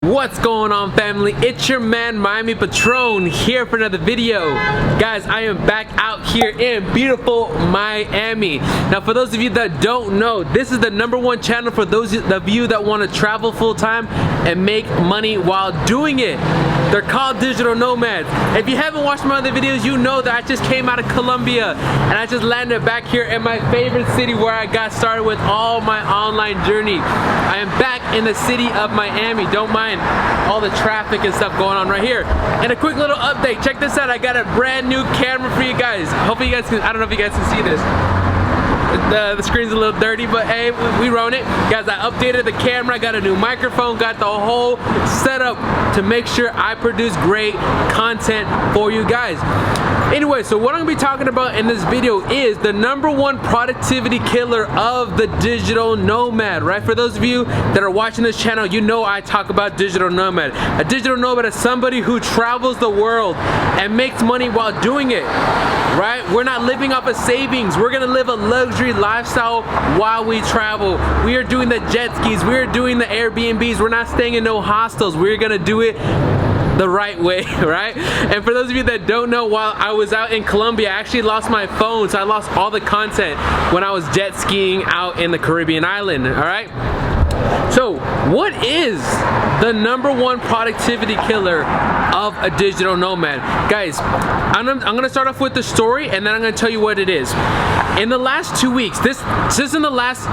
What's going on, family? It's your man Miami Patron here for another video. Guys, I am back out here in beautiful Miami. Now, for those of you that don't know, this is the #1 channel for those of you that want to travel full-time and make money while doing it. They're called Digital Nomads. If you haven't watched my other videos, you know that I just came out of Colombia and I just landed back here in my favorite city where I got started with all my online journey. I am back in the city of Miami. Don't mind all the traffic and stuff going on right here. And a quick little update, check this out. I got a brand new camera for you guys. Hopefully you guys can, I don't know if you guys can see this. The screen's a little dirty, but hey, we run it. Guys, I updated the camera, got a new microphone, got the whole setup to make sure I produce great content for you guys. Anyway, so what I'm gonna be talking about in this video is the #1 productivity killer of the digital nomad, right? For those of you that are watching this channel, you know I talk about digital nomad. A digital nomad is somebody who travels the world and makes money while doing it, right? We're not living off of savings. We're gonna live a luxury lifestyle while we travel. We are doing the jet skis. We are doing the Airbnbs. We're not staying in no hostels. We're gonna do it the right way, right? And for those of you that don't know, while I was out in Colombia, I actually lost my phone, so I lost all the content when I was jet skiing out in the Caribbean island, all right? So, what is the #1 productivity killer of a digital nomad? Guys, I'm gonna start off with the story and then I'm gonna tell you what it is. In the last 2 weeks, just in the last,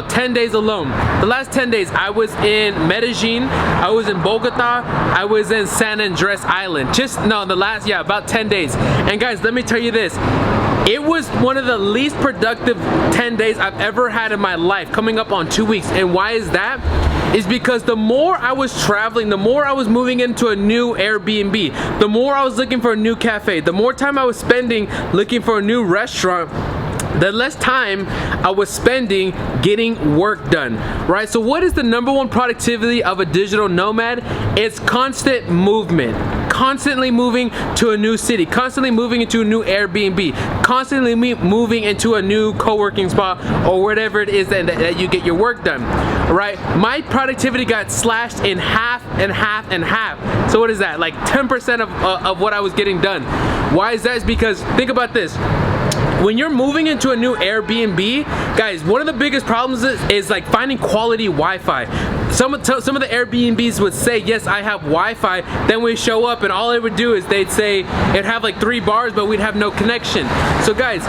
10 days alone, the last 10 days, I was in Medellin, I was in Bogota, I was in San Andres Island. About 10 days. And guys, let me tell you this. It was one of the least productive 10 days I've ever had in my life, coming up on 2 weeks. And why is that? Is because the more I was traveling, the more I was moving into a new Airbnb, the more I was looking for a new cafe, the more time I was spending looking for a new restaurant, the less time I was spending getting work done, right? So what is the #1 productivity of a digital nomad? It's constant movement. Constantly moving to a new city, constantly moving into a new Airbnb, constantly moving into a new co-working spot or whatever it is that you get your work done, right? My productivity got slashed in half and half and half. So what is that? Like 10% of what I was getting done. Why is that? It's because, think about this. When you're moving into a new Airbnb, guys, one of the biggest problems is like finding quality Wi-Fi. Some of the Airbnbs would say, yes, I have Wi-Fi. Then we show up and all it would do is they'd say it'd have like 3 bars, but we'd have no connection. So guys,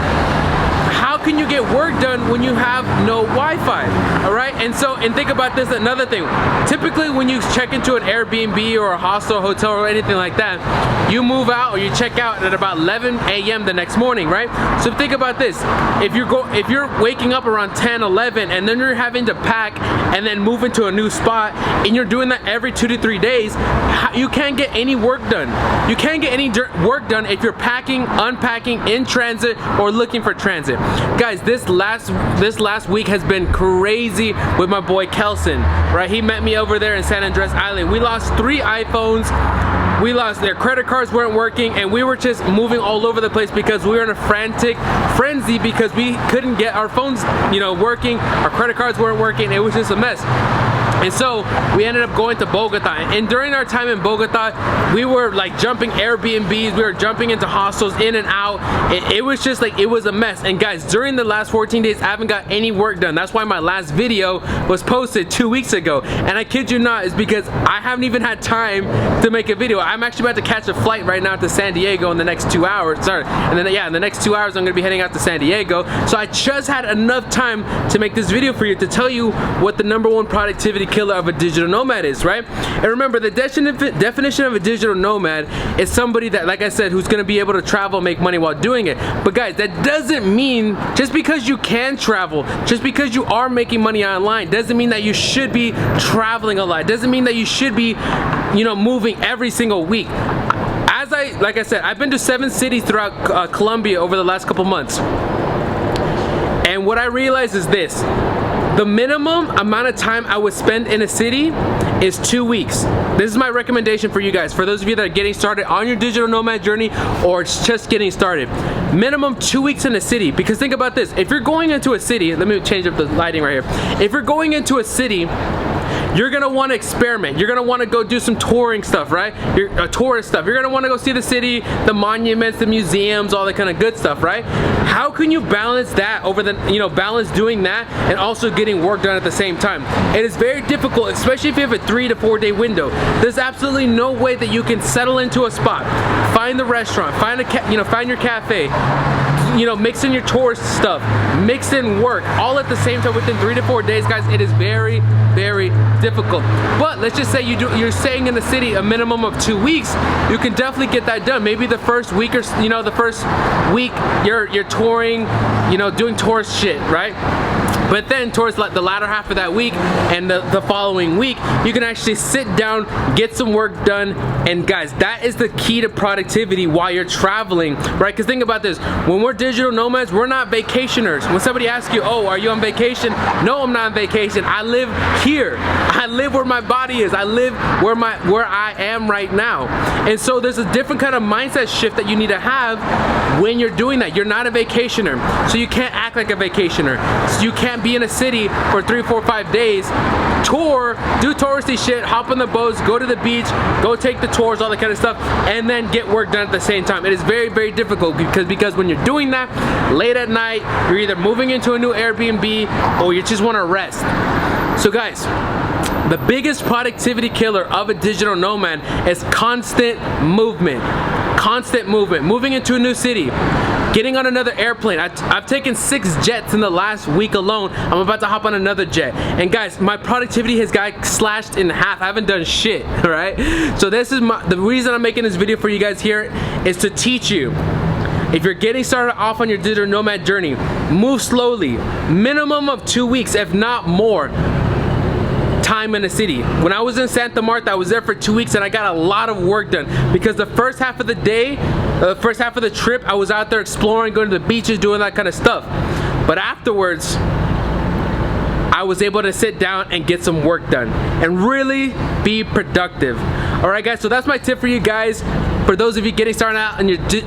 how can you get work done when you have no Wi-Fi? All right, and think about this, another thing. Typically when you check into an Airbnb or a hostel, hotel, or anything like that, you move out or you check out at about 11 a.m. the next morning, right? So think about this. If you're waking up around 10, 11, and then you're having to pack and then move into a new spot, and you're doing that every 2 to 3 days, you can't get any work done. You can't get any work done if you're packing, unpacking, in transit, or looking for transit. Guys, this last week has been crazy with my boy Kelson, right? He met me over there in San Andres Island. We lost 3 iPhones. We lost, their credit cards weren't working, and we were just moving all over the place because we were in a frantic frenzy because we couldn't get our phones, working. Our credit cards weren't working. It was just a mess. And so we ended up going to Bogota, and during our time in Bogota, we were like jumping Airbnbs, we were jumping into hostels, in and out. It was just like, it was a mess. And guys, during the last 14 days, I haven't got any work done. That's why my last video was posted 2 weeks ago. And I kid you not, it's because I haven't even had time to make a video. I'm actually about to catch a flight right now to San Diego in the next 2 hours. And then in the next 2 hours, I'm gonna be heading out to San Diego. So I just had enough time to make this video for you to tell you what the #1 productivity killer of a digital nomad is, right? And remember, the definition of a digital nomad is somebody that, like I said, who's gonna be able to travel, make money while doing it. But guys, that doesn't mean, just because you can travel, just because you are making money online, doesn't mean that you should be traveling a lot. Doesn't mean that you should be, moving every single week. Like I said, I've been to 7 cities throughout Colombia over the last couple months. And what I realized is this. The minimum amount of time I would spend in a city is 2 weeks. This is my recommendation for you guys, for those of you that are getting started on your digital nomad journey or just getting started. Minimum 2 weeks in a city, because think about this. If you're going into a city, let me change up the lighting right here. If you're going into a city, you're gonna want to experiment. You're gonna want to go do some touring stuff, right? Tourist stuff. You're gonna want to go see the city, the monuments, the museums, all that kind of good stuff, right? How can you balance that over the, balance doing that and also getting work done at the same time? It is very difficult, especially if you have a 3 to 4 day window. There's absolutely no way that you can settle into a spot, find the restaurant, find your cafe, mix in your tourist stuff, mix in work, all at the same time within 3 to 4 days, guys. It is very, very difficult. But let's just say you're staying in the city a minimum of 2 weeks. You can definitely get that done. Maybe the first week or the first week you're touring, doing tourist shit, right? But then towards the latter half of that week and the following week, you can actually sit down, get some work done. And guys, that is the key to productivity while you're traveling, right? Because think about this, when we're digital nomads, we're not vacationers. When somebody asks you, oh, are you on vacation? No, I'm not on vacation. I live here. I live where my body is. I live where I am right now. And so there's a different kind of mindset shift that you need to have when you're doing that. You're not a vacationer, so you can't act like a vacationer. So you can't be in a city for 3, 4, 5 days, tour, do touristy shit, hop on the boats, go to the beach, go take the tours, all that kind of stuff, and then get work done at the same time. It is very, very difficult because when you're doing that late at night, you're either moving into a new Airbnb or you just want to rest. So guys, the biggest productivity killer of a digital nomad is constant movement. Constant movement. Moving into a new city, getting on another airplane. I've taken 6 jets in the last week alone. I'm about to hop on another jet. And guys, my productivity has got slashed in half. I haven't done shit, right? So this is the reason I'm making this video for you guys here is to teach you. If you're getting started off on your digital nomad journey, move slowly. Minimum of 2 weeks, if not more, time in a city. When I was in Santa Marta, I was there for 2 weeks and I got a lot of work done because the first half of the day, the first half of the trip, I was out there exploring, going to the beaches, doing that kind of stuff. But afterwards, I was able to sit down and get some work done and really be productive. All right, guys, so that's my tip for you guys. For those of you getting started out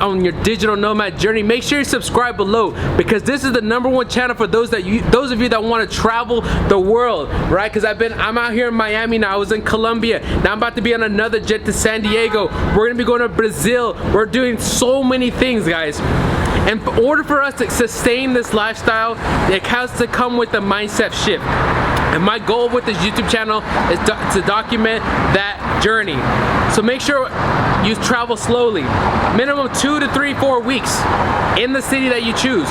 on your digital nomad journey, make sure you subscribe below because this is the #1 channel for those of you that want to travel the world, right? Because I'm out here in Miami now. I was in Colombia. Now I'm about to be on another jet to San Diego. We're gonna be going to Brazil. We're doing so many things, guys. And in order for us to sustain this lifestyle, it has to come with a mindset shift. And my goal with this YouTube channel is to document that journey. So make sure you travel slowly. Minimum 2 to 3, 4 weeks in the city that you choose.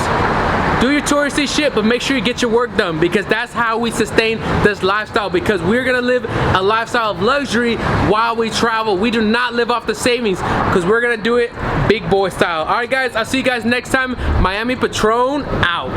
Do your touristy shit, but make sure you get your work done because that's how we sustain this lifestyle because we're gonna live a lifestyle of luxury while we travel. We do not live off the savings because we're gonna do it big boy style. All right, guys, I'll see you guys next time. Miami Patron out.